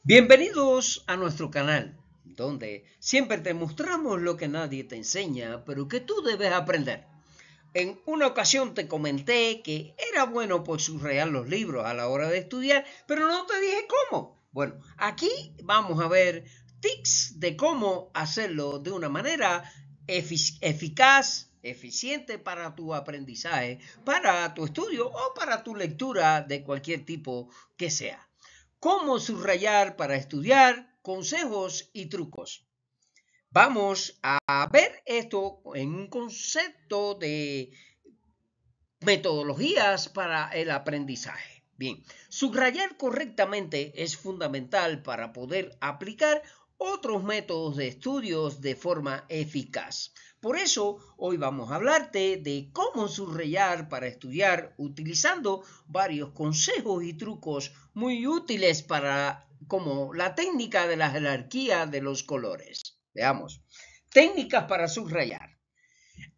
Bienvenidos a nuestro canal, donde siempre te mostramos lo que nadie te enseña, pero que tú debes aprender. En una ocasión te comenté que era bueno pues subrayar los libros a la hora de estudiar, pero no te dije cómo. Bueno, aquí vamos a ver tips de cómo hacerlo de una manera eficaz, eficiente para tu aprendizaje, para tu estudio o para tu lectura de cualquier tipo que sea. ¿Cómo subrayar para estudiar? Consejos y trucos. Vamos a ver esto en un concepto de metodologías para el aprendizaje. Bien, subrayar correctamente es fundamental para poder aplicar otros métodos de estudios de forma eficaz. Por eso, hoy vamos a hablarte de cómo subrayar para estudiar utilizando varios consejos y trucos muy útiles para como la técnica de la jerarquía de los colores. Veamos. Técnicas para subrayar.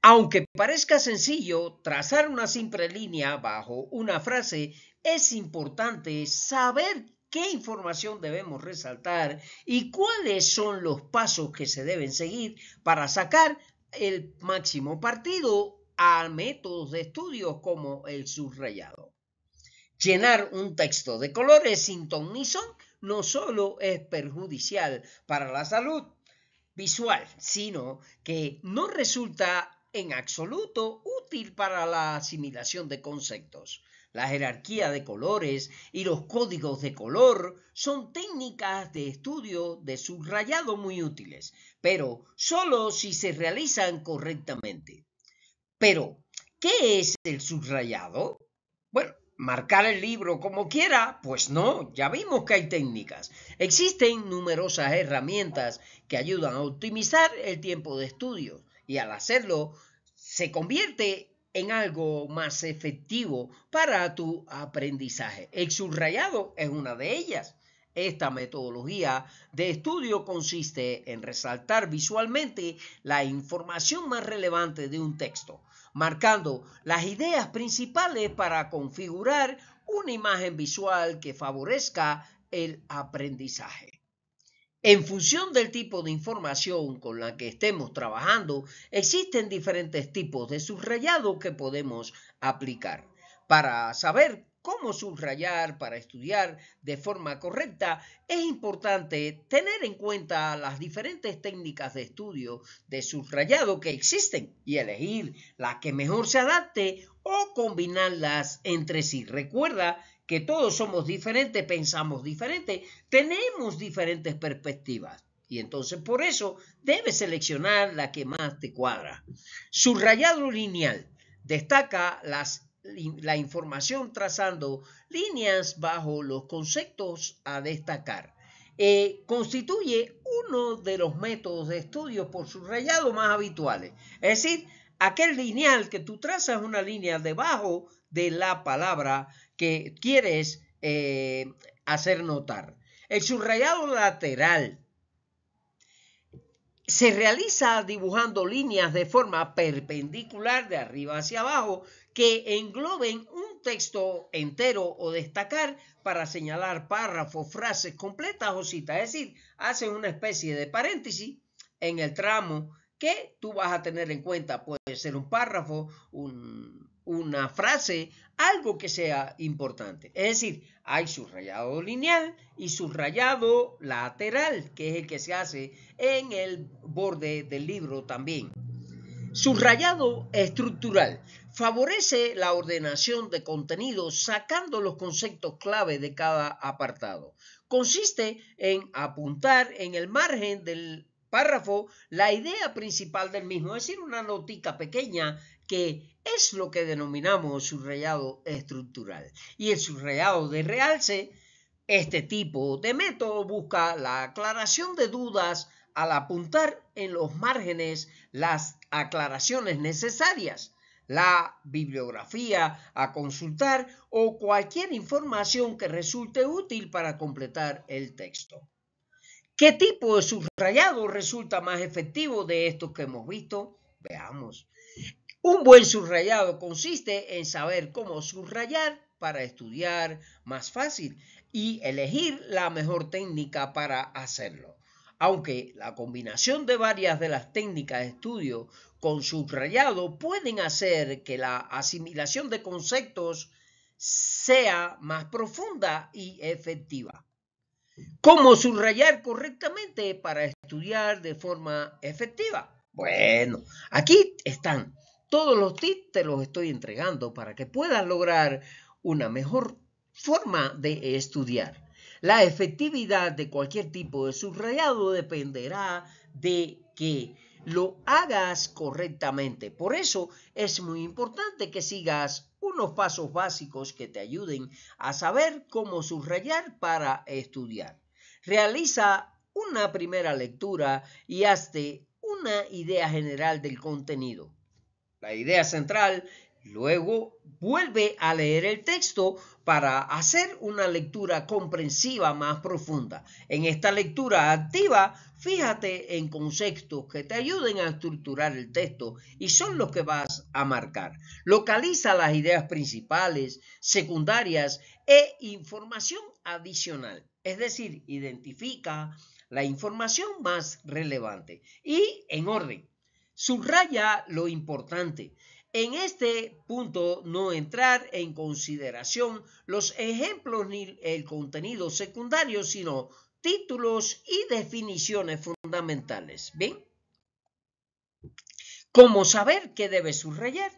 Aunque parezca sencillo, trazar una simple línea bajo una frase, es importante saber qué información debemos resaltar y cuáles son los pasos que se deben seguir para sacar el máximo partido a métodos de estudio como el subrayado. Llenar un texto de colores sin ton ni son no solo es perjudicial para la salud visual, sino que no resulta en absoluto útil para la asimilación de conceptos. La jerarquía de colores y los códigos de color son técnicas de estudio de subrayado muy útiles, pero solo si se realizan correctamente. Pero, ¿qué es el subrayado? Bueno, marcar el libro como quiera, pues no, ya vimos que hay técnicas. Existen numerosas herramientas que ayudan a optimizar el tiempo de estudio y al hacerlo se convierte en algo más efectivo para tu aprendizaje. El subrayado es una de ellas. Esta metodología de estudio consiste en resaltar visualmente la información más relevante de un texto, marcando las ideas principales para configurar una imagen visual que favorezca el aprendizaje. En función del tipo de información con la que estemos trabajando, existen diferentes tipos de subrayado que podemos aplicar. Para saber cómo subrayar para estudiar de forma correcta, es importante tener en cuenta las diferentes técnicas de estudio de subrayado que existen y elegir la que mejor se adapte o combinarlas entre sí. Recuerda que todos somos diferentes, pensamos diferente, tenemos diferentes perspectivas. Y entonces por eso debes seleccionar la que más te cuadra. Subrayado lineal. Destaca la información trazando líneas bajo los conceptos a destacar. Constituye uno de los métodos de estudio por subrayado más habituales. Es decir, aquel lineal que tú trazas una línea debajo de la palabra que quieres hacer notar. El subrayado lateral se realiza dibujando líneas de forma perpendicular de arriba hacia abajo que engloben un texto entero o destacar para señalar párrafos, frases completas o citas. Es decir, hacen una especie de paréntesis en el tramo que tú vas a tener en cuenta. Puede ser un párrafo, una frase, algo que sea importante. Es decir, hay subrayado lineal y subrayado lateral, que es el que se hace en el borde del libro también. Subrayado estructural. Favorece la ordenación de contenidos sacando los conceptos clave de cada apartado. Consiste en apuntar en el margen del párrafo la idea principal del mismo, es decir, una notica pequeña que es lo que denominamos subrayado estructural. Y el subrayado de realce, este tipo de método busca la aclaración de dudas al apuntar en los márgenes las aclaraciones necesarias, la bibliografía a consultar o cualquier información que resulte útil para completar el texto. ¿Qué tipo de subrayado resulta más efectivo de estos que hemos visto? Veamos. Un buen subrayado consiste en saber cómo subrayar para estudiar más fácil. y elegir la mejor técnica para hacerlo. Aunque la combinación de varias de las técnicas de estudio con subrayado pueden hacer que la asimilación de conceptos sea más profunda y efectiva. ¿Cómo subrayar correctamente para estudiar de forma efectiva? Bueno, aquí están. Todos los tips te los estoy entregando para que puedas lograr una mejor forma de estudiar. La efectividad de cualquier tipo de subrayado dependerá de que lo hagas correctamente. Por eso es muy importante que sigas unos pasos básicos que te ayuden a saber cómo subrayar para estudiar. Realiza una primera lectura y hazte una idea general del contenido. La idea central, luego vuelve a leer el texto para hacer una lectura comprensiva más profunda. En esta lectura activa, fíjate en conceptos que te ayuden a estructurar el texto y son los que vas a marcar. Localiza las ideas principales, secundarias e información adicional. Es decir, identifica la información más relevante y en orden. Subraya lo importante. En este punto no entrar en consideración los ejemplos ni el contenido secundario, sino títulos y definiciones fundamentales. ¿Bien? ¿Cómo saber qué debes subrayar?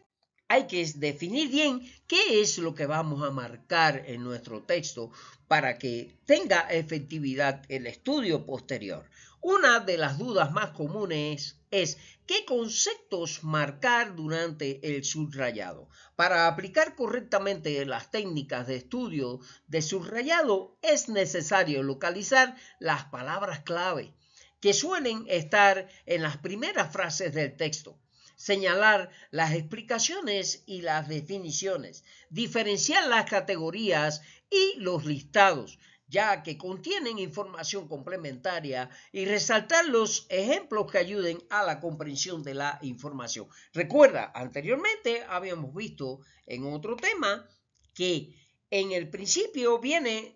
Hay que definir bien qué es lo que vamos a marcar en nuestro texto para que tenga efectividad el estudio posterior. Una de las dudas más comunes es qué conceptos marcar durante el subrayado. Para aplicar correctamente las técnicas de estudio de subrayado es necesario localizar las palabras clave que suelen estar en las primeras frases del texto. Señalar las explicaciones y las definiciones, diferenciar las categorías y los listados, ya que contienen información complementaria, y resaltar los ejemplos que ayuden a la comprensión de la información. Recuerda, anteriormente habíamos visto en otro tema que en el principio viene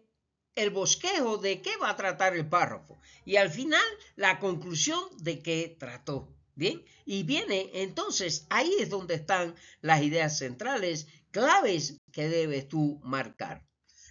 el bosquejo de qué va a tratar el párrafo y al final la conclusión de qué trató. Bien, y viene entonces, ahí es donde están las ideas centrales, claves que debes tú marcar.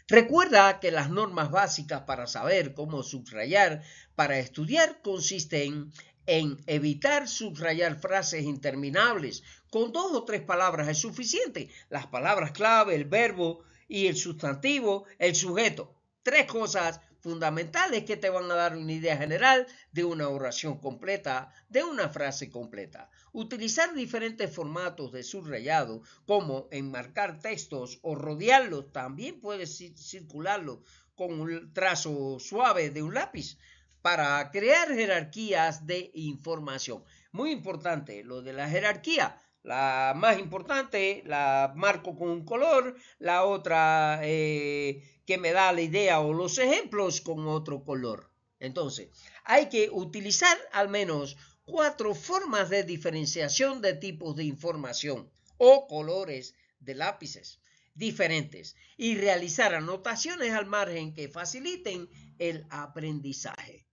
Recuerda que las normas básicas para saber cómo subrayar para estudiar consisten en evitar subrayar frases interminables. Con 2 o 3 palabras es suficiente. Las palabras clave, el verbo y el sustantivo, el sujeto. 3 cosas fundamentales que te van a dar una idea general de una oración completa, de una frase completa. Utilizar diferentes formatos de subrayado, como enmarcar textos o rodearlos, también puedes circularlo con un trazo suave de un lápiz para crear jerarquías de información. Muy importante lo de la jerarquía. La más importante la marco con un color, la otra que me da la idea o los ejemplos con otro color. Entonces, hay que utilizar al menos 4 formas de diferenciación de tipos de información o colores de lápices diferentes y realizar anotaciones al margen que faciliten el aprendizaje.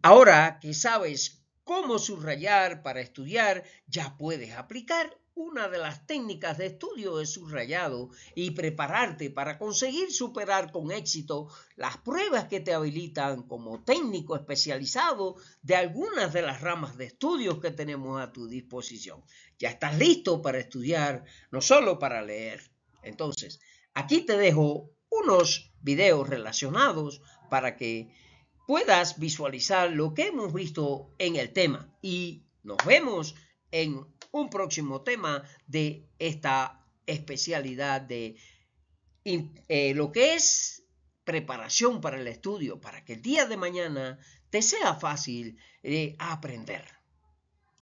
Ahora que sabes cómo subrayar para estudiar, ya puedes aplicar una de las técnicas de estudio de subrayado y prepararte para conseguir superar con éxito las pruebas que te habilitan como técnico especializado de algunas de las ramas de estudios que tenemos a tu disposición. Ya estás listo para estudiar, no solo para leer. Entonces, aquí te dejo unos videos relacionados para que puedas visualizar lo que hemos visto en el tema y nos vemos en un próximo tema de esta especialidad de lo que es preparación para el estudio, para que el día de mañana te sea fácil aprender.